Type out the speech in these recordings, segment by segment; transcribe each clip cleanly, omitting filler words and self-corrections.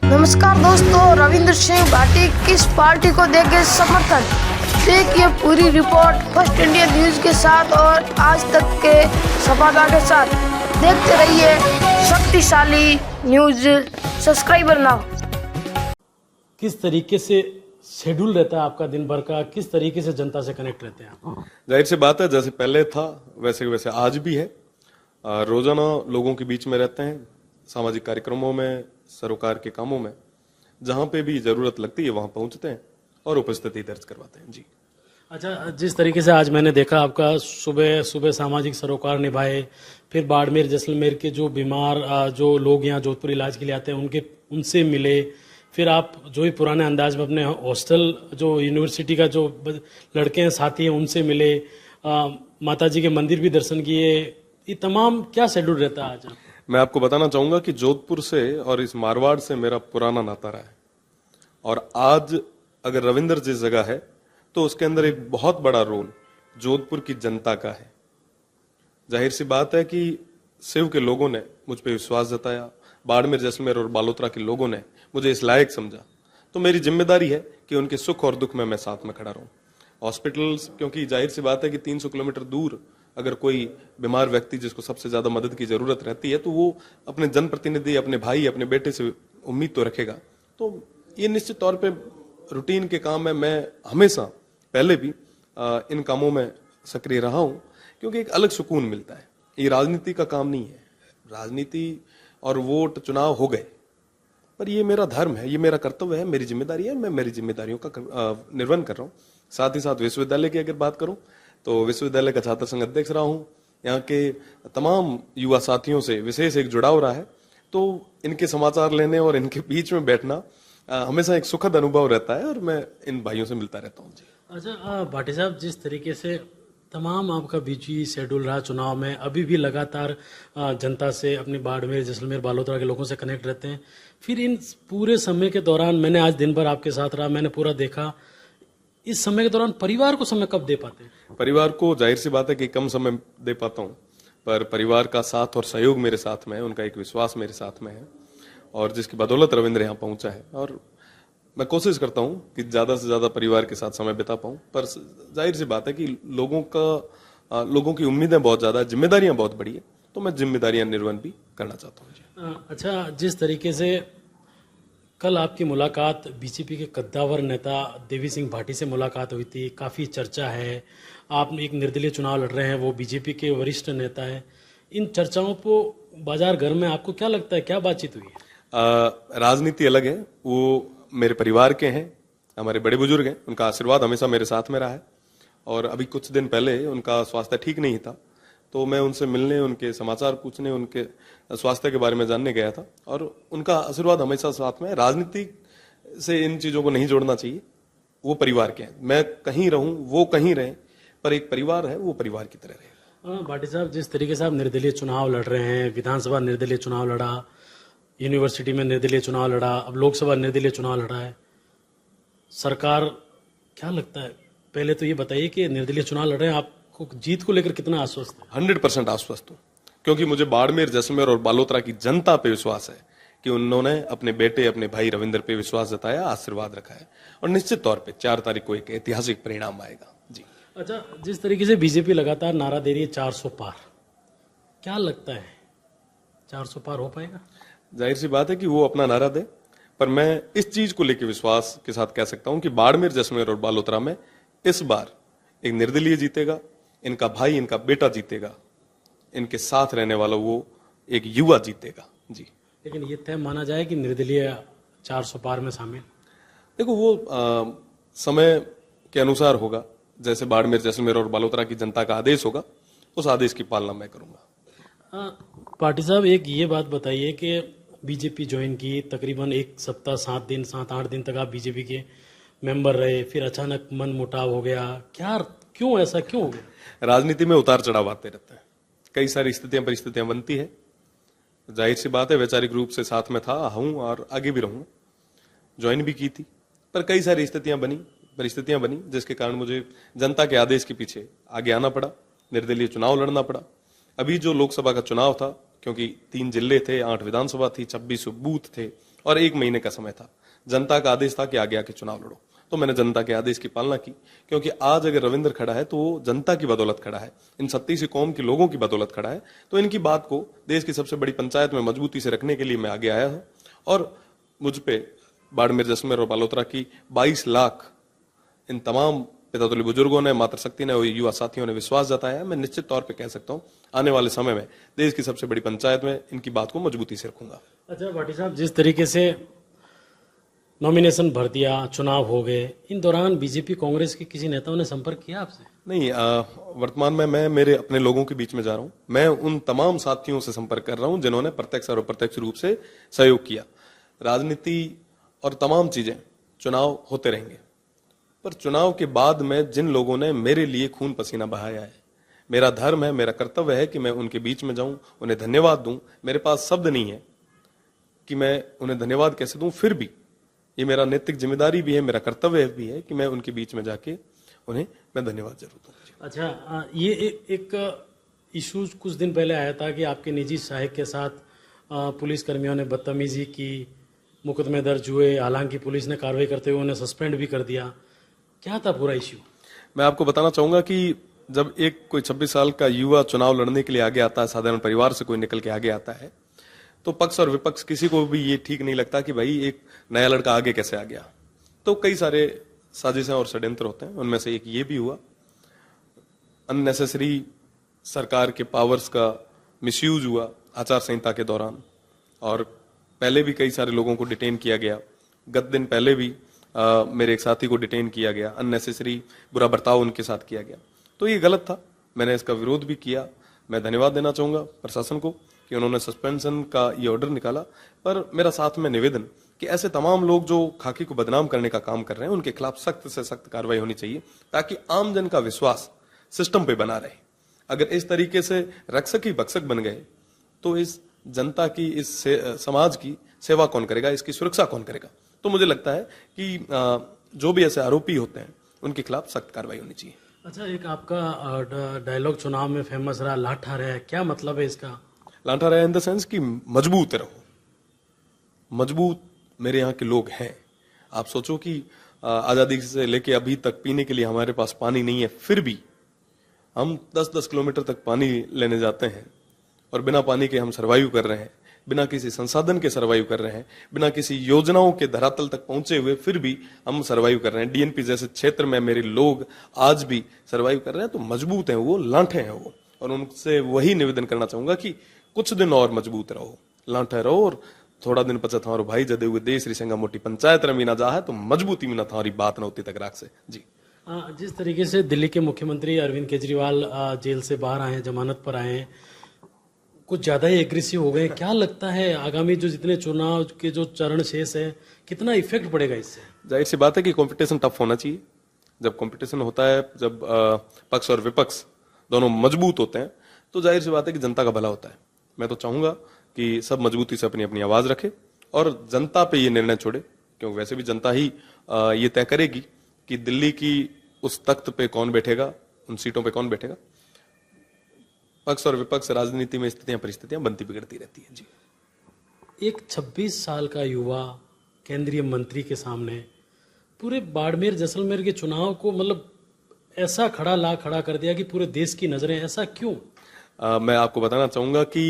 नमस्कार दोस्तों, रविंद्र सिंह भाटी किस पार्टी को देंगे समर्थन? देखिए पूरी रिपोर्ट फर्स्ट इंडिया न्यूज के साथ और आज तक के संवाददाता के साथ। देखते रहिए शक्तिशाली न्यूज। Subscriber now. किस तरीके से शेड्यूल रहता है आपका दिन भर का? किस तरीके से जनता से कनेक्ट रहते हैं आप? जाहिर सी बात है, जैसे पहले था वैसे वैसे आज भी है। रोजाना लोगों के बीच में रहते हैं, सामाजिक कार्यक्रमों में, सरोकार के कामों में, जहां पे भी जरूरत लगती है वहां पहुंचते हैं और उपस्थिति दर्ज करवाते हैं। जी अच्छा, जिस तरीके से आज मैंने देखा आपका सुबह सुबह सामाजिक सरोकार निभाए, फिर बाड़मेर जैसलमेर के जो बीमार जो लोग यहाँ जोधपुर इलाज के लिए आते हैं उनसे मिले, फिर आप जो ही पुराने अंदाज में अपने हॉस्टल जो यूनिवर्सिटी का जो लड़के हैं साथी हैं उनसे मिले, माता जी के मंदिर भी दर्शन किए। ये तमाम क्या शेड्यूल रहता है आज? मैं आपको बताना चाहूंगा कि जोधपुर से और इस मारवाड़ से मेरा पुराना नाता रहा है, और आज अगर रविंद्र जिस जगह है तो उसके अंदर एक बहुत बड़ा रोल जोधपुर की जनता का है। जाहिर सी बात है कि शिव के लोगों ने मुझ पर विश्वास जताया, बाड़मेर जैसलमेर और बालोतरा के लोगों ने मुझे इस लायक समझा, तो मेरी जिम्मेदारी है कि उनके सुख और दुख में मैं साथ में खड़ा रहूं। हॉस्पिटल्स, क्योंकि जाहिर सी बात है कि 300 किलोमीटर दूर अगर कोई बीमार व्यक्ति जिसको सबसे ज्यादा मदद की जरूरत रहती है तो वो अपने जनप्रतिनिधि, अपने भाई, अपने बेटे से उम्मीद तो रखेगा। तो ये निश्चित तौर पे रूटीन के काम है। मैं हमेशा पहले भी इन कामों में सक्रिय रहा हूं, क्योंकि एक अलग सुकून मिलता है। ये राजनीति का काम नहीं है। राजनीति और वोट चुनाव हो गए, पर ये मेरा धर्म है, ये मेरा कर्तव्य है, मेरी जिम्मेदारी है। मैं मेरी जिम्मेदारियों का निर्वहन कर रहा हूँ। साथ ही साथ विश्वविद्यालय की अगर बात करूं तो विश्वविद्यालय का छात्र संघ अध्यक्ष रहा हूं। यहाँ के तमाम युवा साथियों से विशेष एक जुड़ाव रहा है, तो इनके समाचार लेने और इनके बीच में बैठना हमेशा एक सुखद अनुभव रहता है, और मैं इन भाइयों से मिलता रहता हूँ। जी अच्छा भाटी साहब, जिस तरीके से तमाम आपका बिजी शेड्यूल रहा चुनाव में, अभी भी लगातार जनता से, अपनी बाड़मेर जैसलमेर बालोतरा के लोगों से कनेक्ट रहते हैं, फिर इन पूरे समय के दौरान मैंने आज दिन भर आपके साथ रहा, मैंने पूरा देखा, इस समय के दौरान परिवार को समय कब दे पाते हैं? परिवार को जाहिर सी बात है कि कम समय दे पाता हूँ, पर परिवार का साथ और सहयोग मेरे साथ में है, उनका एक विश्वास मेरे साथ में है, और जिसकी बदौलत रविंद्र यहाँ पहुंचा है। और मैं कोशिश करता हूँ कि ज्यादा से ज्यादा परिवार के साथ समय बिता पाऊँ, पर जाहिर सी बात है कि लोगों की उम्मीदें बहुत ज्यादा है, जिम्मेदारियां बहुत बड़ी है, तो मैं जिम्मेदारियां निर्वहन भी करना चाहता हूँ। अच्छा, जिस तरीके से कल आपकी मुलाकात बीजेपी के कद्दावर नेता देवी सिंह भाटी से मुलाकात हुई थी, काफ़ी चर्चा है, आप एक निर्दलीय चुनाव लड़ रहे हैं, वो बीजेपी के वरिष्ठ नेता है, इन चर्चाओं को बाजार घर में आपको क्या लगता है, क्या बातचीत हुई है? राजनीति अलग है, वो मेरे परिवार के हैं, हमारे बड़े बुजुर्ग हैं, उनका आशीर्वाद हमेशा मेरे साथ में रहा है। और अभी कुछ दिन पहले उनका स्वास्थ्य ठीक नहीं था, तो मैं उनसे मिलने, उनके समाचार पूछने, उनके स्वास्थ्य के बारे में जानने गया था, और उनका आशीर्वाद हमेशा साथ में है। राजनीति से इन चीजों को नहीं जोड़ना चाहिए, वो परिवार के हैं। मैं कहीं रहूं, वो कहीं रहे, पर एक परिवार है, वो परिवार की तरह रहे। भाटी साहब, जिस तरीके से आप निर्दलीय चुनाव लड़ रहे हैं, विधानसभा निर्दलीय चुनाव लड़ा, यूनिवर्सिटी में निर्दलीय चुनाव लड़ा, अब लोकसभा निर्दलीय चुनाव लड़ा है, सरकार क्या लगता है, पहले तो ये बताइए कि निर्दलीय चुनाव लड़ रहे हैं, आपको जीत को लेकर कितना आश्वस्त है? 100% आश्वस्त हूं, क्योंकि मुझे बाड़मेर जैसलमेर और बालोतरा की जनता पे विश्वास है कि उन्होंने अपने बेटे, अपने भाई रविंद्र पे विश्वास जताया, आशीर्वाद रखा है, और निश्चित तौर पे 4 तारीख को एक ऐतिहासिक परिणाम आएगा। जी अच्छा, जिस तरीके से बीजेपी लगातार नारा दे रही है 400 पार, क्या लगता है 400 पार हो पाएगा? जाहिर सी बात है कि वो अपना नारा दे, पर मैं इस चीज को लेकर विश्वास के साथ कह सकता हूं कि बाड़मेर जैसलमेर और बालोतरा में इस बार एक निर्दलीय जीतेगा, इनका भाई, इनका बेटा जीतेगा, इनके साथ रहने वाला वो एक युवा जीतेगा। जी लेकिन ये तय माना जाए कि निर्दलीय 400 पार में शामिल? देखो, वो समय के अनुसार होगा, जैसे बाड़मेर जैसलमेर और बालोतरा की जनता का आदेश होगा, उस आदेश की पालना मैं करूंगा। पाटी साहब, एक ये बात बताइए कि बीजेपी ज्वाइन की, तकरीबन एक सप्ताह 7-8 दिन तक आप बीजेपी के मेंबर रहे, फिर अचानक मन मुटाव हो गया, क्या, क्यों, ऐसा क्यों हो गया? राजनीति में उतार चढ़ाव आते रहते हैं, कई सारी परिस्थितियां बनती है। जाहिर सी बात है, वैचारिक रूप से साथ में था, हूं और आगे भी रहूंगा, ज्वाइन भी की थी, पर कई सारी परिस्थितियां बनी जिसके कारण मुझे जनता के आदेश के पीछे आगे आना पड़ा, निर्दलीय चुनाव लड़ना पड़ा। अभी जो लोकसभा का चुनाव था, क्योंकि 3 जिले थे, 8 विधानसभा थी, 26 बूथ थे, और 1 महीने का समय था। जनता का आदेश था कि आगे आके चुनाव लड़ो, तो मैंने जनता के आदेश की पालना की, क्योंकि आज अगर रविंद्र खड़ा है तो वो जनता की बदौलत खड़ा है, इन 36 कौम के लोगों की बदौलत खड़ा है। तो इनकी बात को देश की सबसे बड़ी पंचायत में मजबूती से रखने के लिए मैं आगे आया हूं, और मुझ पे बाड़मेर, जैसलमेर और बालोतरा की 22 लाख इन तमाम पितातुल्य बुजुर्गों ने, मातृशक्ति ने और युवा साथियों ने विश्वास जताया है। मैं निश्चित तौर पे कह सकता हूं आने वाले समय में देश की सबसे बड़ी पंचायत में इनकी बात को मजबूती से रखूंगा। अच्छा भाटी साहब, जिस तरीके से नॉमिनेशन भर दिया, चुनाव हो गए, इन दौरान बीजेपी कांग्रेस के किसी नेताओं ने संपर्क किया आपसे? नहीं, वर्तमान में मैं मेरे अपने लोगों के बीच में जा रहा हूं। मैं उन तमाम साथियों से संपर्क कर रहा हूं जिन्होंने प्रत्यक्ष और अप्रत्यक्ष रूप से सहयोग किया। राजनीति और तमाम चीजें, चुनाव होते रहेंगे, पर चुनाव के बाद में जिन लोगों ने मेरे लिए खून पसीना बहाया है, मेरा धर्म है, मेरा कर्तव्य है कि मैं उनके बीच में जाऊं, उन्हें धन्यवाद दूं। मेरे पास शब्द नहीं है कि मैं उन्हें धन्यवाद कैसे दूं, फिर भी ये मेरा नैतिक जिम्मेदारी भी है, मेरा कर्तव्य भी है कि मैं उनके बीच में जाके उन्हें मैं धन्यवाद जरूर दूं। अच्छा, ये एक इशू कुछ दिन पहले आया था कि आपके निजी सहायक के साथ पुलिस कर्मियों ने बदतमीजी की, मुकदमे दर्ज हुए, हालांकि पुलिस ने कार्रवाई करते हुए उन्हें सस्पेंड भी कर दिया। क्या था पूरा इश्यू? मैं आपको बताना चाहूंगा कि जब एक कोई 26 साल का युवा चुनाव लड़ने के लिए आगे आता है, साधारण परिवार से कोई निकल के आगे आता है, तो पक्ष और विपक्ष किसी को भी ये ठीक नहीं लगता कि भाई एक नया लड़का आगे कैसे आ गया। तो कई सारे साजिशें और षड्यंत्र होते हैं, उनमें से एक ये भी हुआ। अननेसेसरी सरकार के पावर्स का मिसयूज हुआ आचार संहिता के दौरान, और पहले भी कई सारे लोगों को डिटेन किया गया। गत दिन पहले भी मेरे एक साथी को डिटेन किया गया, अननेसेसरी बुरा बर्ताव उनके साथ किया गया। तो ये गलत था, मैंने इसका विरोध भी किया। मैं धन्यवाद देना चाहूंगा प्रशासन को कि उन्होंने सस्पेंशन का ये ऑर्डर निकाला, पर मेरा साथ में निवेदन कि ऐसे तमाम लोग जो खाकी को बदनाम करने का काम कर रहे हैं, उनके खिलाफ सख्त से सख्त कार्रवाई होनी चाहिए, ताकि आम जन का विश्वास सिस्टम पे बना रहे। अगर इस तरीके से रक्षक ही भक्षक बन गए तो इस जनता की, इस समाज की सेवा कौन करेगा, इसकी सुरक्षा कौन करेगा? तो मुझे लगता है कि जो भी ऐसे आरोपी होते हैं उनके खिलाफ सख्त कार्रवाई होनी चाहिए। अच्छा, एक आपका डायलॉग चुनाव में फेमस रहा, लाठा रहे, क्या मतलब है इसका? लाठा रहे इन द सेंस कि मजबूत रहो। मजबूत मेरे यहाँ के लोग हैं। आप सोचो कि आजादी से लेके अभी तक पीने के लिए हमारे पास पानी नहीं है, फिर भी हम 10-10 किलोमीटर तक पानी लेने जाते हैं, और बिना पानी के हम सर्वाइव कर रहे हैं, बिना किसी संसाधन के सर्वाइव कर रहे हैं, बिना किसी योजनाओं के धरातल तक पहुंचे हुए फिर भी हम सर्वाइव कर रहे हैं। डीएनपी जैसे क्षेत्र में मेरे लोग आज भी सर्वाइव कर रहे हैं, तो मजबूत हैं वो, लांठे हैं वो। और उनसे वही निवेदन करना चाहूंगा कि कुछ दिन और मजबूत रहो, लांठे रहो, और थोड़ा दिन पचा थारो भाई जदे हुए देश रिसंगा मोटी पंचायत रमी ना जा है, तो मजबूती में ना थारी बात न होती तक राख से जी। जिस तरीके से दिल्ली के मुख्यमंत्री अरविंद केजरीवाल जेल से बाहर आए हैं, जमानत पर आए हैं, कुछ ज्यादा ही एग्रेसिव हो गए, क्या लगता है आगामी जो जितने चुनाव के जो चरण शेष है, कितना इफेक्ट पड़ेगा इससे? जाहिर सी बात है कि कंपटीशन टफ होना चाहिए। जब कंपटीशन होता है, जब पक्ष और विपक्ष दोनों मजबूत होते हैं, तो जाहिर सी बात है कि जनता का भला होता है। मैं तो चाहूंगा कि सब मजबूती से अपनी अपनी आवाज रखे और जनता पे ये निर्णय छोड़े, क्योंकि वैसे भी जनता ही ये तय करेगी कि दिल्ली की उस तख्त पे कौन बैठेगा, उन सीटों पे कौन बैठेगा। पक्ष और विपक्ष राजनीति में स्थितियां परिस्थितियां बनती बिगड़ती रहती है जी। एक 26 साल का युवा केंद्रीय मंत्री के सामने पूरे बाड़मेर जैसलमेर के चुनाव को मतलब ऐसा खड़ा कर दिया कि पूरे देश की नजरें, ऐसा क्यों? मैं आपको बताना चाहूंगा कि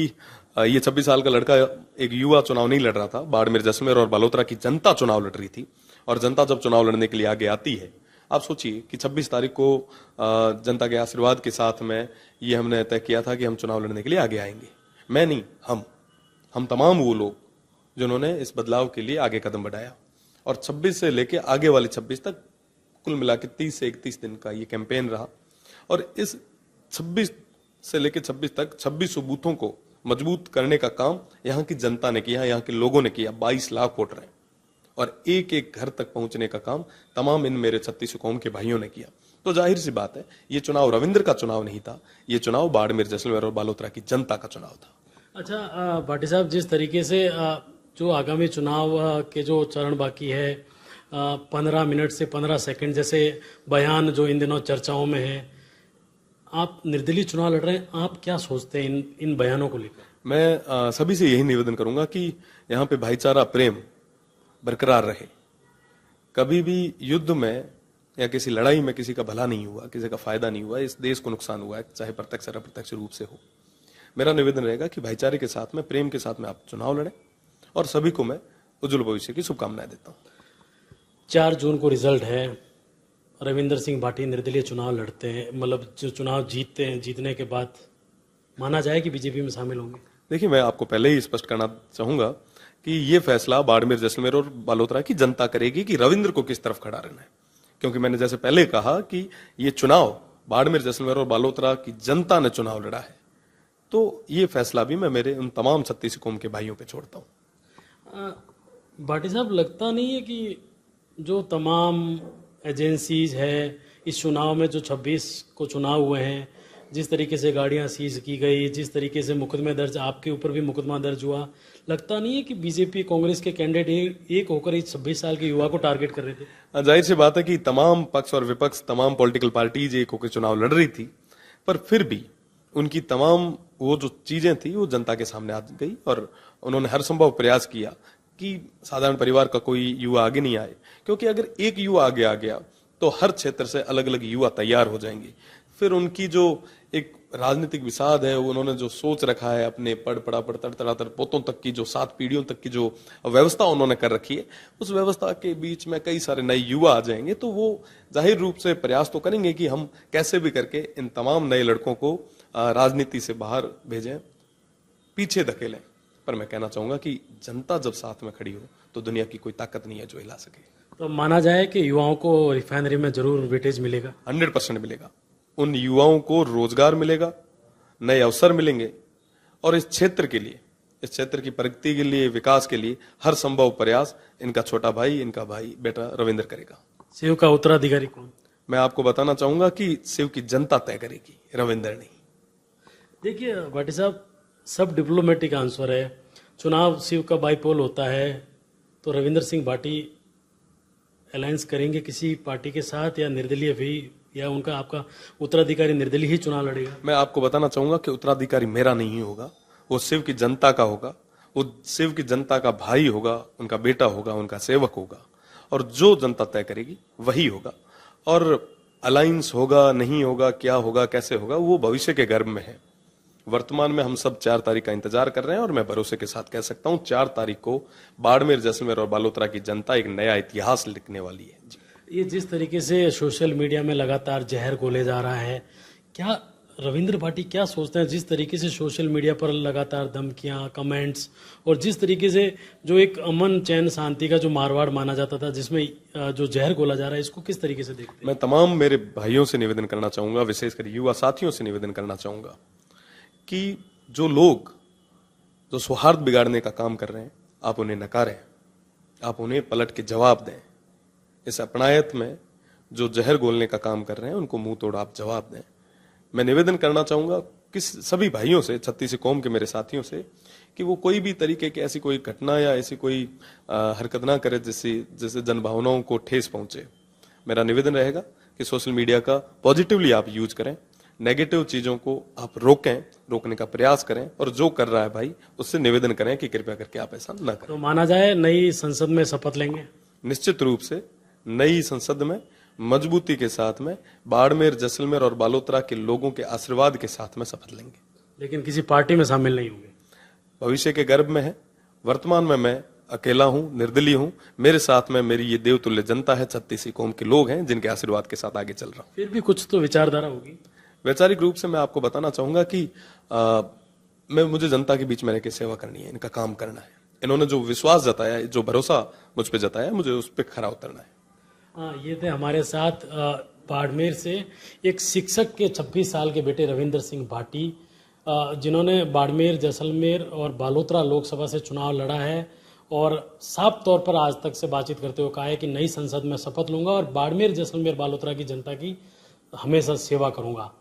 ये 26 साल का लड़का एक युवा चुनाव नहीं लड़ रहा था। बाड़मेर, जैसलमेर और बालोतरा की जनता चुनाव लड़ रही थी, और जनता जब चुनाव लड़ने के लिए आगे आती है, आप सोचिए कि 26 तारीख को जनता के आशीर्वाद के साथ में ये हमने तय किया था कि हम चुनाव लड़ने के लिए आगे आएंगे। मैं नहीं, हम तमाम वो लोग जिन्होंने इस बदलाव के लिए आगे कदम बढ़ाया। और 26 से लेके आगे वाले 26 तक कुल मिला के 30 से 31 दिन का ये कैंपेन रहा, और इस 26 से लेके 26 तक 2600 बूथों को मजबूत करने का काम यहाँ की जनता ने किया, यहाँ के लोगों ने किया। 22 लाख वोटर हैं, और एक एक घर तक पहुंचने का काम तमाम इन मेरे 36 कौम के भाइयों ने किया। तो जाहिर सी बात है, ये चुनाव रविंद्र का चुनाव नहीं था, ये चुनाव बाड़मेर, जैसलमेर और बालोतरा की जनता का चुनाव था। अच्छा भाटी साहब, जिस तरीके से जो आगामी चुनाव के जो चरण बाकी है, 15 मिनट से 15 सेकंड जैसे बयान जो इन दिनों चर्चाओं में है, आप निर्दलीय चुनाव लड़ रहे हैं, आप क्या सोचते हैं इन बयानों को लेकर? मैं सभी से यही निवेदन करूंगा कि यहाँ पे भाईचारा, प्रेम बरकरार रहे। कभी भी युद्ध में या किसी लड़ाई में किसी का भला नहीं हुआ, किसी का फायदा नहीं हुआ, इस देश को नुकसान हुआ है, चाहे प्रत्यक्ष या अप्रत्यक्ष रूप से हो। मेरा निवेदन रहेगा कि भाईचारे के साथ में, प्रेम के साथ में आप चुनाव लड़ें, और सभी को मैं उज्जवल भविष्य की शुभकामनाएं देता हूं। 4 जून को रिजल्ट है, रविंदर सिंह भाटी निर्दलीय चुनाव लड़ते हैं, मतलब जो चुनाव जीतते हैं, जीतने के बाद माना जाए कि बीजेपी में शामिल होंगे। देखिए, मैं आपको पहले ही स्पष्ट करना चाहूंगा कि ये फैसला बाड़मेर, जैसलमेर और बालोतरा की जनता करेगी कि रविंद्र को किस तरफ खड़ा रहना है। क्योंकि मैंने जैसे पहले कहा कि ये चुनाव बाड़मेर, जैसलमेर और बालोतरा की जनता ने चुनाव लड़ा है, तो ये फैसला भी मैं मेरे उन तमाम 36 कौम के भाइयों पे छोड़ता हूं। भाटी साहब, लगता नहीं है कि जो तमाम एजेंसीज है इस चुनाव में, जो 26 को चुनाव हुए हैं, जिस तरीके से गाड़ियां सीज की गई, जिस तरीके से मुकदमे दर्ज, आपके ऊपर भी मुकदमा दर्ज हुआ, लगता नहीं है कि बीजेपी कांग्रेस के कैंडिडेट एक होकर इस 26 साल के युवा को टारगेट कर रहे थे? जाहिर सी बात है कि तमाम पक्ष और विपक्ष, तमाम पॉलिटिकल पार्टीज एक होकर चुनाव लड़ रही थी, पर फिर भी उनकी तमाम वो जो चीजें थी वो जनता के सामने आ गई, और उन्होंने हर संभव प्रयास किया कि साधारण परिवार का कोई युवा आगे नहीं आए। क्योंकि अगर एक युवा आगे आ गया तो हर क्षेत्र से अलग अलग युवा तैयार हो जाएंगे। फिर उनकी जो एक राजनीतिक विषाद है, उन्होंने जो सोच रखा है, अपने पढ़ पढ़ा पढ़ तड़तड़ातर पोतों तक की, जो 7 पीढ़ियों तक की जो व्यवस्था उन्होंने कर रखी है, उस व्यवस्था के बीच में कई सारे नए युवा आ जाएंगे। तो वो जाहिर रूप से प्रयास तो करेंगे कि हम कैसे भी करके इन तमाम नए लड़कों को राजनीति से बाहर भेजें, पीछे धकेलें। पर मैं कहना चाहूंगा कि जनता जब साथ में खड़ी हो तो दुनिया की कोई ताकत नहीं है जो हिला सके। तो माना जाए कि युवाओं को रिफाइनरी में जरूर वेटेज मिलेगा? 100% मिलेगा। उन युवाओं को रोजगार मिलेगा, नए अवसर मिलेंगे, और इस क्षेत्र के लिए, इस क्षेत्र की प्रगति के लिए, विकास के लिए हर संभव प्रयास इनका छोटा भाई, इनका भाई बेटा रविंद्र करेगा। शिव का उत्तराधिकारी कौन? मैं आपको बताना चाहूंगा कि शिव की जनता तय करेगी, रविंद्र नहीं। देखिए भाटी साहब, सब डिप्लोमेटिक आंसर है। चुनाव शिव का बाईपोल होता है, तो रविंद्र सिंह भाटी अलायंस करेंगे किसी पार्टी के साथ, या निर्दलीय भी, या उनका आपका उत्तराधिकारी निर्दलीय ही चुनाव लड़ेगा? मैं आपको बताना चाहूंगा कि उत्तराधिकारी मेरा नहीं होगा, वो शिव की जनता का होगा, वो शिव की जनता का भाई होगा, उनका बेटा होगा, उनका सेवक होगा, और जो जनता तय करेगी वही होगा। और अलायंस होगा, नहीं होगा, क्या होगा, कैसे होगा, वो भविष्य के गर्भ में है। वर्तमान में हम सब 4 तारीख का इंतजार कर रहे हैं, और मैं भरोसे के साथ कह सकता हूं 4 तारीख को बाड़मेर, जैसलमेर और बालोतरा की जनता एक नया इतिहास लिखने वाली है। जी। ये जिस तरीके से सोशल मीडिया में लगातार जहर घोले जा रहा है, क्या रविंद्र भाटी क्या सोचते हैं? जिस तरीके से सोशल मीडिया पर लगातार धमकियां, कमेंट्स, और जिस तरीके से जो एक अमन चैन शांति का जो मारवाड़ माना जाता था, जिसमें जो जहर घोला जा रहा है, इसको किस तरीके से देखते हैं? मैं तमाम मेरे भाइयों से निवेदन करना चाहूंगा, विशेषकर युवा साथियों से निवेदन करना चाहूंगा कि जो लोग जो सौहार्द बिगाड़ने का काम कर रहे हैं, आप उन्हें नकारें, आप उन्हें पलट के जवाब दें। इस अपनायत में जो जहर घोलने का काम कर रहे हैं, उनको मुंह तोड़ आप जवाब दें। मैं निवेदन करना चाहूंगा किस सभी भाइयों से, 36 कौम के मेरे साथियों से, कि वो कोई भी तरीके की ऐसी कोई घटना या ऐसी कोई हरकत ना करे जिससे जनभावनाओं को ठेस पहुंचे। मेरा निवेदन रहेगा कि सोशल मीडिया का पॉजिटिवली आप यूज करें, नेगेटिव चीजों को आप रोकने का प्रयास करें, और जो कर रहा है भाई उससे निवेदन करें कि कृपया करके आप ऐसा न करें। तो माना जाए नई संसद में शपथ लेंगे? निश्चित रूप से नई संसद में मजबूती के साथ में बाड़मेर, जैसलमेर और बालोतरा के लोगों के आशीर्वाद के साथ में शपथ लेंगे। लेकिन किसी पार्टी में शामिल नहीं होंगे? भविष्य के गर्भ में है। वर्तमान में मैं अकेला हूं, निर्दलीय हूं। मेरे साथ में मेरी ये देवतुल्य जनता है, 36 कौम के लोग हैं जिनके आशीर्वाद के साथ आगे चल रहा हूं। फिर भी कुछ तो विचारधारा होगी। वैचारिक रूप से मैं आपको बताना चाहूंगा कि मुझे जनता के बीच में रहकर सेवा करनी है, इनका काम करना है। इन्होंने जो विश्वास जताया, जो भरोसा मुझ पर जताया, मुझे उस पर खरा उतरना है। ये थे हमारे साथ बाड़मेर से एक शिक्षक के 26 साल के बेटे रविंदर सिंह भाटी, जिन्होंने बाड़मेर, जैसलमेर और बालोतरा लोकसभा से चुनाव लड़ा है, और साफ तौर पर आज तक से बातचीत करते हुए कहा है कि नई संसद में शपथ लूंगा और बाड़मेर, जैसलमेर, बालोतरा की जनता की हमेशा सेवा करूंगा।